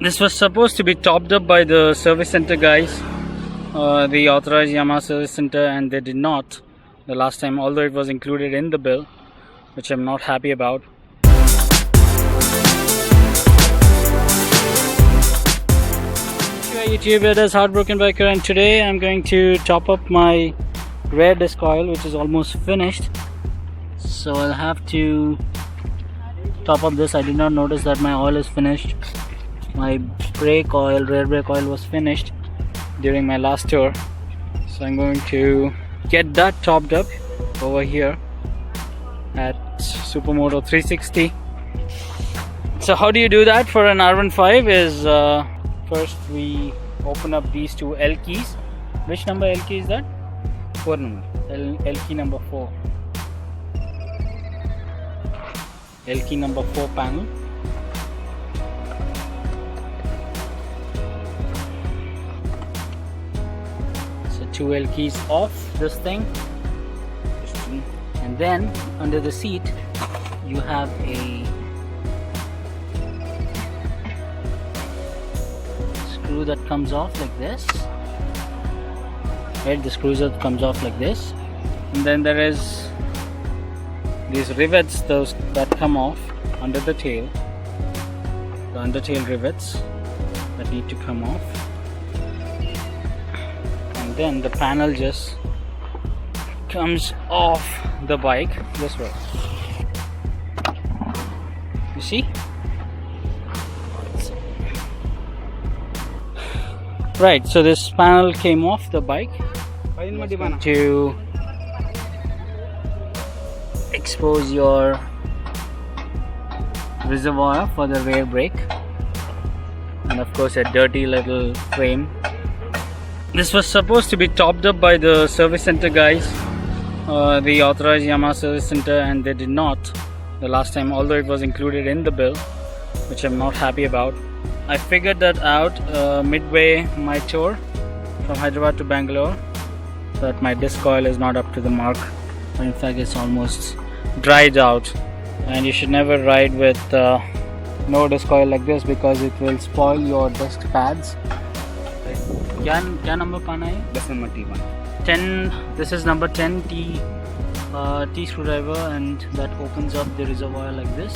This was supposed to be topped up by the service center guys, the authorized Yamaha service center, and they did not the last time, although it was included in the bill, which I'm not happy about. YouTube, it is Heartbroken Biker, and today I'm going to top up my rear disc oil, which is almost finished. So I'll have to top up this. I did not notice that my oil is finished. My brake oil, rear brake oil, was finished during my last tour, so I'm going to get that topped up over here at Supermoto 360. So how do you do that for an R15 is first we open up these two L keys. Which number L key is that? 4 number. L key number 4. L key number 4 panel. So 2 L keys off this thing, and then under the seat you have a screw that comes off like this. Right, the screw that comes off like this, and then there is these rivets, those that come off under the tail, the undertail rivets that need to come off, and then the panel just comes off the bike this way. You see? Right, so this panel came off the bike to expose your reservoir for the rear brake, and of course a dirty little frame. This was supposed to be topped up by the service center guys, the authorized Yamaha service center, and they did not the last time, although it was included in the bill, which I'm not happy about. I figured that out midway my tour from Hyderabad to Bangalore, that my disc oil is not up to the mark. In fact, it's almost dried out, and you should never ride with no disc oil like this because it will spoil your disc pads. Kya number pana hai? This number T1. 10. This is number 10 T screwdriver, and that opens up the reservoir like this.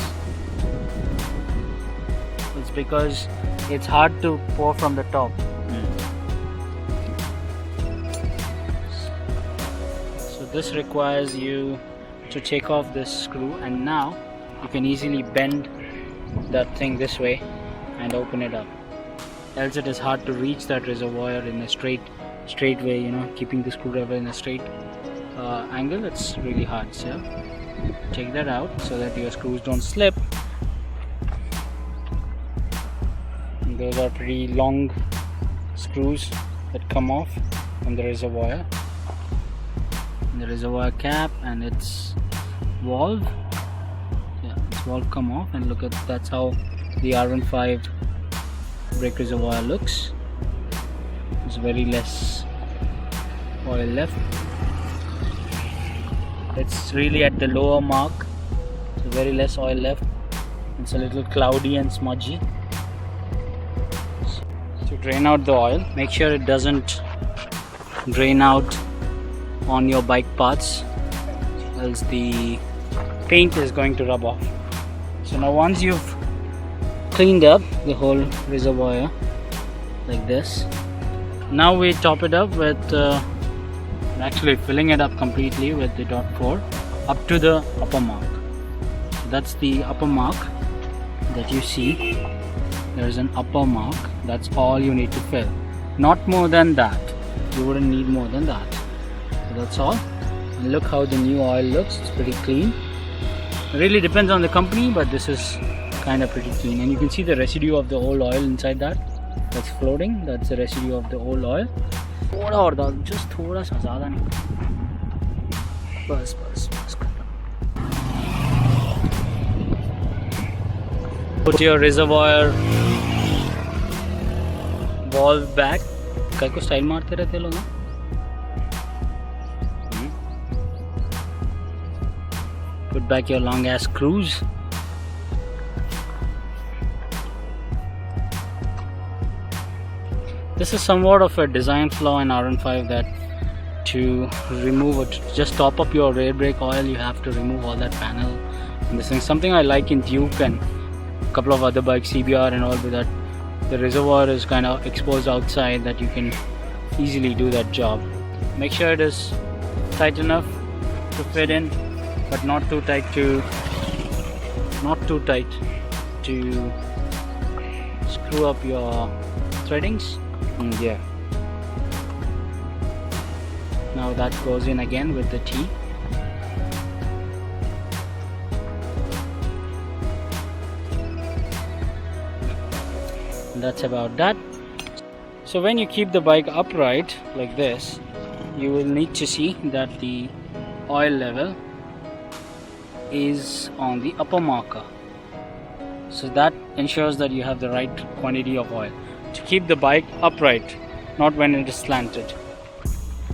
It's because it's hard to pour from the top. So this requires you to take off this screw, and now you can easily bend that thing this way and open it up. Else it is hard to reach that reservoir in a straight way, you know, keeping the screwdriver in a straight angle. It's really hard. So take that out so that your screws don't slip. And those are pretty long screws that come off from the reservoir, and the reservoir cap and its valve. Yeah, its valve come off, and look at, that's how the R15 brake reservoir looks. There's very less oil left. It's really at the lower mark, so very less oil left. It's a little cloudy and smudgy. To drain out the oil, make sure it doesn't drain out on your bike parts, else the paint is going to rub off. So now once you've cleaned up the whole reservoir like this, now we top it up with actually filling it up completely with the dot 4 up to the upper mark. So that's the upper mark that you see. There's an upper mark. That's all you need to fill, not more than that. You wouldn't need more than that. So that's all. And look how the new oil looks. It's pretty clean. It really depends on the company, but this is kind of pretty clean, and you can see the residue of the old oil inside that's floating. That's the residue of the old oil. थोड़ा और डाल, just थोड़ा सा, ज़्यादा नहीं, बस बस बस. Put your reservoir valve back. काय को स्टाइल मारते रहते लोग ना. Put back your long ass screws. This is somewhat of a design flaw in R15, that to remove it, just top up your rear brake oil, you have to remove all that panel. And this is something I like in Duke and a couple of other bikes, CBR and all, with that the reservoir is kind of exposed outside, that you can easily do that job. Make sure it is tight enough to fit in, but not too tight to screw up your threadings. Yeah. Now that goes in again with the T. And that's about that. So when you keep the bike upright like this, you will need to see that the oil level is on the upper marker. So that ensures that you have the right quantity of oil to keep the bike upright, not when it is slanted.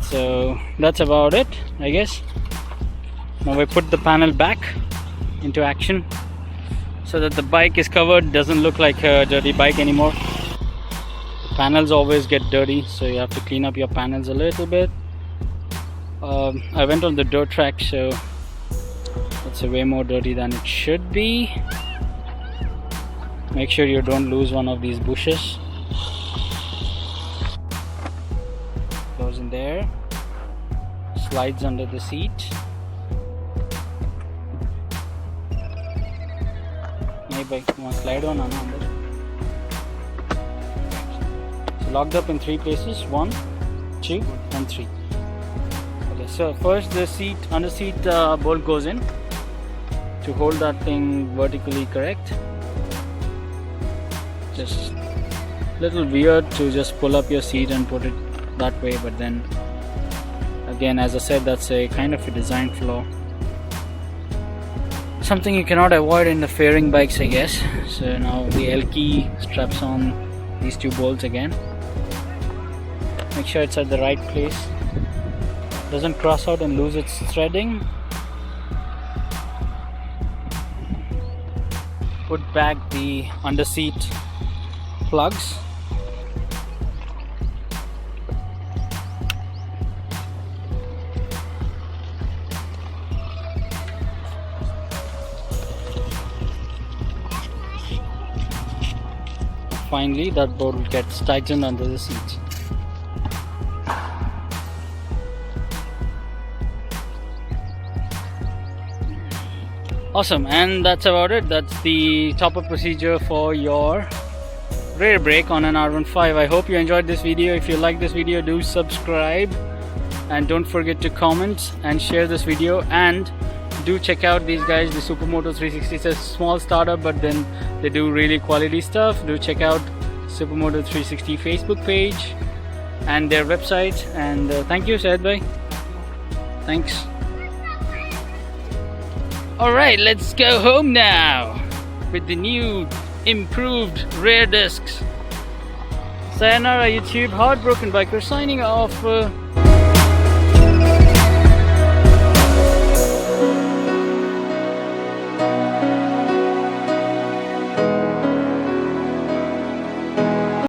So that's about it, I guess. Now we put the panel back into action so that the bike is covered, doesn't look like a dirty bike anymore. The panels always get dirty, so you have to clean up your panels a little bit. I went on the dirt track, so it's way more dirty than it should be. Make sure you don't lose one of these bushes. Goes in there, slides under the seat. Maybe you want to slide on under. So locked up in 3 places, 1, 2 and 3. Okay, so first the seat, under seat bolt goes in to hold that thing vertically correct. Just little weird to just pull up your seat and put it that way, but then again, as I said, that's a kind of a design flaw, something you cannot avoid in the fairing bikes, I guess. So now the L key straps on these 2 bolts again. Make sure it's at the right place, doesn't cross out and lose its threading. Put back the under seat plugs. Finally, that bolt gets tightened under the seat. Awesome, and that's about it. That's the top-up procedure for your rear brake on an R15. I hope you enjoyed this video. If you like this video, do subscribe and don't forget to comment and share this video, and do check out these guys, the Supermoto 360. It's a small startup, but then they do really quality stuff. Do check out Supermoto 360 Facebook page and their website. And thank you, Syed bhai. Thanks. Alright, let's go home now with the new improved rear discs. Sayonara YouTube, Heartbroken Biker signing off.